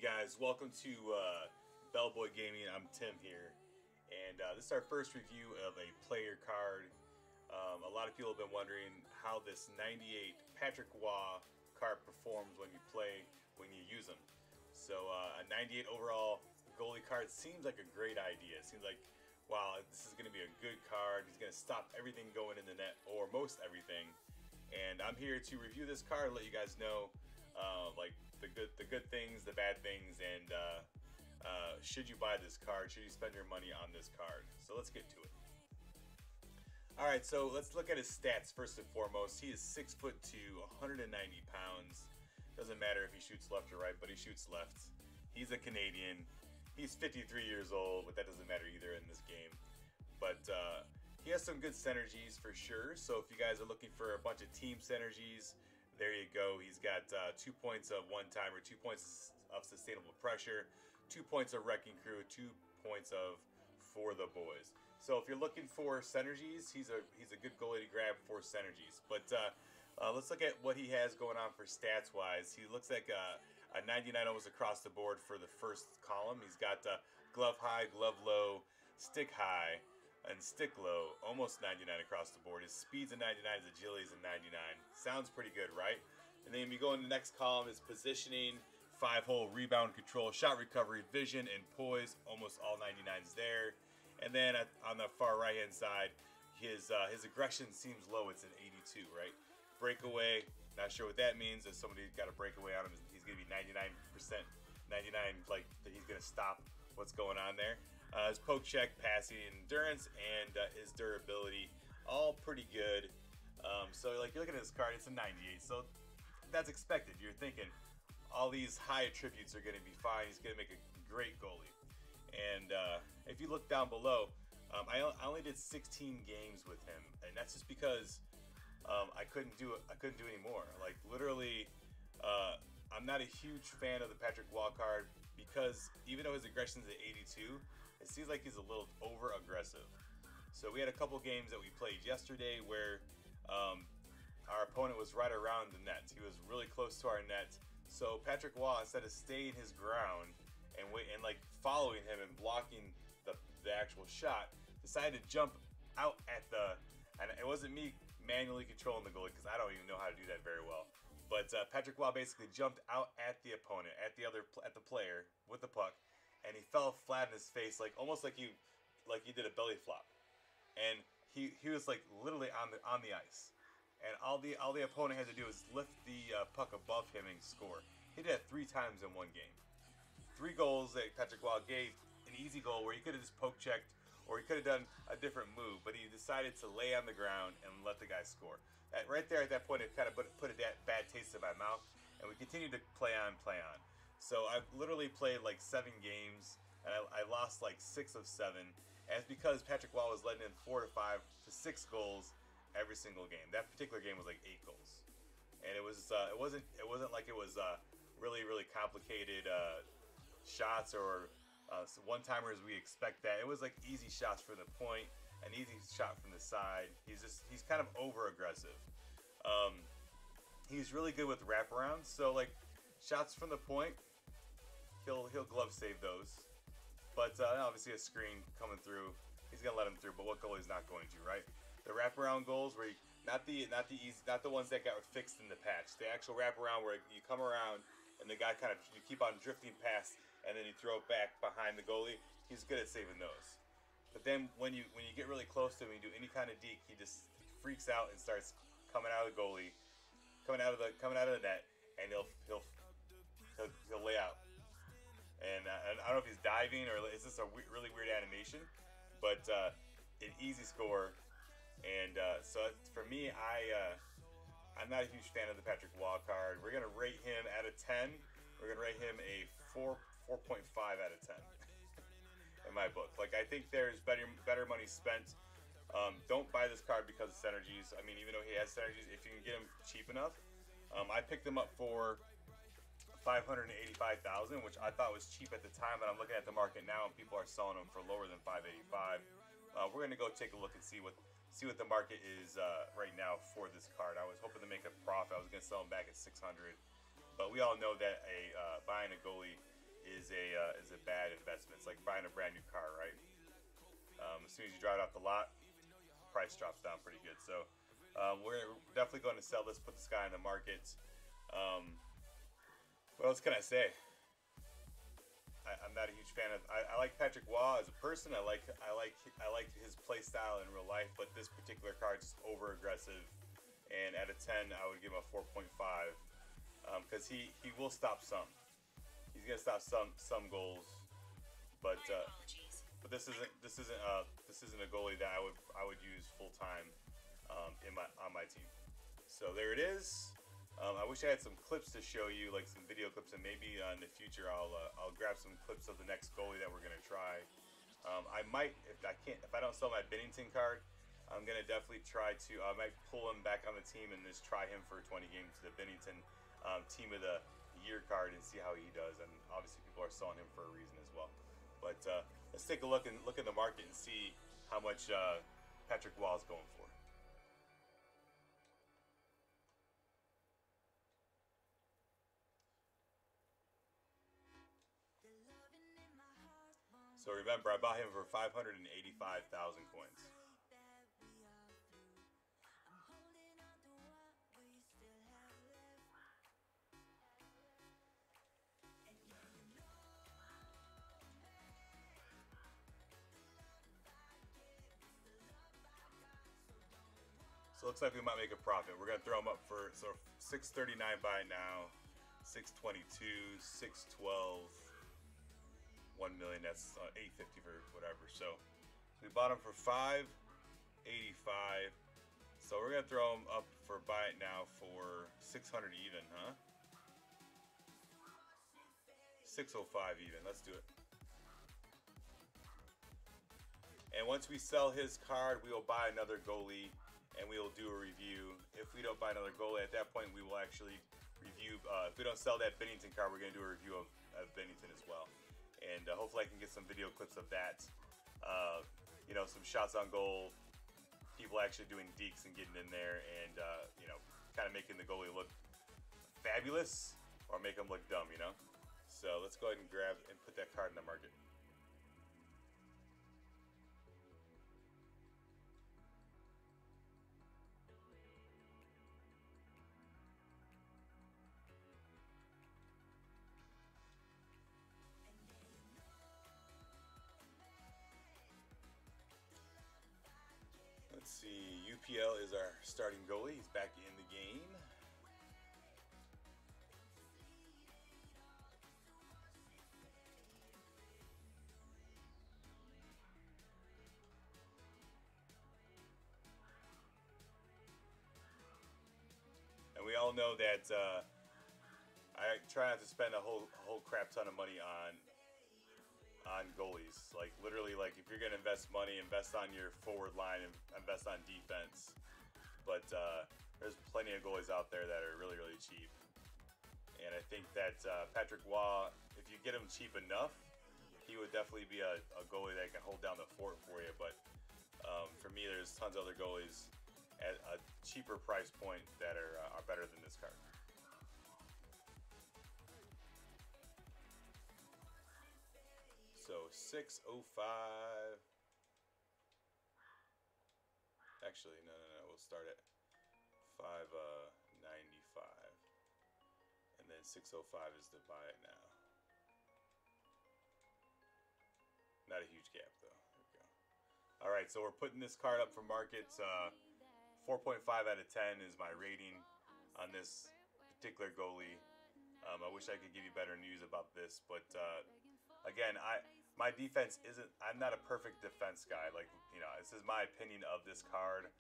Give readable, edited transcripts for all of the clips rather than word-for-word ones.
guys, welcome to Bellboy Gaming. I'm Tim here, and this is our first review of a player card. A lot of people have been wondering how this 98 Patrick Waugh card performs when you use them. So a 98 overall goalie card seems like a great idea. It seems like, wow, this is going to be a good card. He's going to stop everything going in the net, or most everything. And I'm here to review this card and let you guys know like the good things, the bad things, and should you buy this card? Should you spend your money on this card? So let's get to it. Alright, so let's look at his stats first and foremost. He is 6'2", 190 pounds. Doesn't matter if he shoots left or right, but he shoots left. He's a Canadian. He's 53 years old, but that doesn't matter either in this game. But he has some good synergies for sure. So if you guys are looking for a bunch of team synergies, there you go. He's got 2 points of one-timer, 2 points of sustainable pressure, 2 points of wrecking crew, 2 points of for the boys. So if you're looking for synergies, he's a good goalie to grab for synergies. But let's look at what he has going on for stats-wise. He looks like a 99 almost across the board for the first column. He's got glove high, glove low, stick high, and stick low, almost 99 across the board. His speed's a 99, his agility's a 99. Sounds pretty good, right? And then we go in the next column is positioning, 5-hole, rebound control, shot recovery, vision, and poise. Almost all 99s there. And then on the far right-hand side, his aggression seems low. It's an 82, right? Breakaway, not sure what that means. If somebody got a breakaway on him, he's going to be 99%, 99, like he's going to stop what's going on there. His poke check, passing, endurance, and his durability, all pretty good. So like you're looking at this card, it's a 98, so that's expected. You're thinking all these high attributes are going to be fine. He's going to make a great goalie. And if you look down below, I only did 16 games with him, and that's just because I couldn't do any more. Like literally, I'm not a huge fan of the Patrick Waugh card because even though his aggression is at 82, it seems like he's a little over aggressive. So we had a couple games that we played yesterday where our opponent was right around the net. He was really close to our net. So Patrick Waugh, instead of staying his ground and like following him and blocking the actual shot, decided to jump out at and it wasn't me manually controlling the goalie because I don't even know how to do that very well. But Patrick Waugh basically jumped out at the opponent, at the player with the puck, and he fell flat in his face, like almost like he did a belly flop, and he was like literally on the ice, and all the opponent had to do was lift the puck above him and score. He did that 3 times in one game. 3 goals that Patrick Waugh gave an easy goal where he could have just poke checked, or he could have done a different move, but he decided to lay on the ground and let the guy score. Right there at that point, it kind of put a bad taste in my mouth, and we continued to play on. So I've literally played like 7 games, and I lost like 6 of 7, and it's because Patrick Waugh was letting in 4 to 5 to 6 goals every single game. That particular game was like 8 goals, and it wasn't like it was really complicated shots or one-timers. We expect that. It was like easy shots from the point, an easy shot from the side. He's kind of over aggressive. He's really good with wraparounds. So like shots from the point, he'll glove save those. But obviously a screen coming through, he's gonna let him through. But what goalie's not going to, right? The wraparound goals where not the ones that got fixed in the patch. The actual wraparound where you come around and the guy you keep on drifting past and then you throw it back behind the goalie. He's good at saving those. But then when you get really close to him and you do any kind of deke, he just freaks out and starts coming out of the goalie, coming out of the net, and he'll lay out. And I don't know if he's diving or is this a really weird animation, but an easy score. And so for me, I'm not a huge fan of the Patrick Waugh card. We're gonna rate him out of 10. We're gonna rate him a 4.5 out of 10. In my book. Like, I think there's better money spent. Don't buy this card because of synergies. I mean, even though he has synergies, if you can get him cheap enough. I picked him up for $585,000, which I thought was cheap at the time, but I'm looking at the market now and people are selling them for lower than $585. We're gonna go take a look and see what the market is right now for this card. I was hoping to make a profit. I was gonna sell them back at $600, but we all know that buying a goalie is a bad investment. It's like buying a brand new car, right? As soon as you drive it off the lot, price drops down pretty good. So we're definitely going to sell this, put this guy in the market. What else can I say? I'm not a huge fan of. I like Patrick Waugh as a person. I like his play style in real life, but this particular card is over aggressive. And at a 10, I would give him a 4.5 because he will stop some. He's gonna stop some goals, but this isn't a goalie that I would use full time on my team. So there it is. I wish I had some clips to show you, like some video clips, and maybe in the future I'll grab some clips of the next goalie that we're gonna try. I might, if I don't sell my Binnington card, I'm gonna definitely try to. I might pull him back on the team and just try him for 20 games to the Binnington Team of the Year card and see how he does. And obviously people are selling him for a reason as well. But let's take a look in the market and see how much Patrick Waugh is going for. So remember, I bought him for 585,000 coins. So it looks like we might make a profit. We're gonna throw him up for 639 buy now, 622, 612. 1 million, that's 850 for whatever. So we bought him for 585. So we're gonna throw him up for buy it now for 600 even, huh? 605 even. Let's do it. And once we sell his card, we will buy another goalie and we will do a review. If we don't buy another goalie at that point, we will actually review. If we don't sell that Binnington card, we're gonna do a review of Binnington as well. And hopefully I can get some video clips of that. You know, some shots on goal, people actually doing dekes and getting in there, and you know, kind of making the goalie look fabulous or make him look dumb. You know. So let's go ahead and grab and put that card in the market. Let's see, UPL is our starting goalie. He's back in the game. And we all know that I try not to spend a whole crap ton of money on goalies. Like literally, like if you're gonna invest money, invest on your forward line and invest on defense. But there's plenty of goalies out there that are really cheap. And I think that Patrick Waugh, if you get him cheap enough, he would definitely be a goalie that can hold down the fort for you. But for me, there's tons of other goalies at a cheaper price point that are better than this card. So 605. Actually, no. We'll start at 595, and then 605 is to buy it now. Not a huge gap though. There we go. All right, so we're putting this card up for markets. 4.5 out of 10 is my rating on this particular goalie. I wish I could give you better news about this, but again, my defense isn't. I'm not a perfect defense guy. Like, you know, this is my opinion of this card.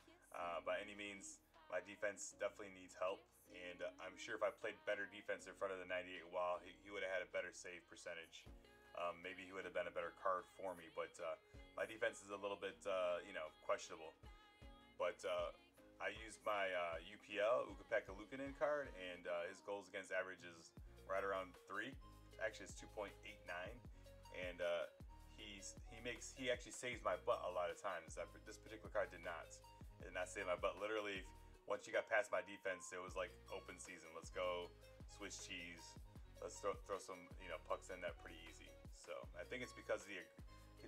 By any means, my defense definitely needs help, and I'm sure if I played better defense in front of the 98 Waugh, he would have had a better save percentage. Maybe he would have been a better card for me, but my defense is a little bit, you know, questionable. But I used my UPL Ukko-Pekka Luukkonen card, and his goals against average is right around 3. Actually, it's 2.89, and he actually saves my butt a lot of times. This particular card did not. It did not save my butt. Literally, once you got past my defense, it was like open season. Let's go, Swiss cheese. let's throw some pucks in that pretty easy. So I think it's because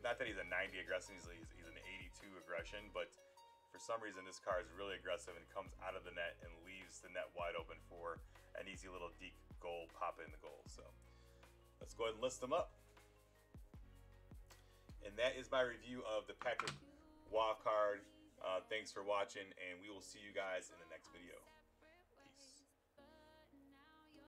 not that he's a 90 aggression, he's an 82 aggression, but for some reason this card is really aggressive and comes out of the net and leaves the net wide open for an easy little deke goal, pop in the goal. So let's go ahead and list them up. And that is my review of the Patrick Waugh card. Thanks for watching, and we will see you guys in the next video.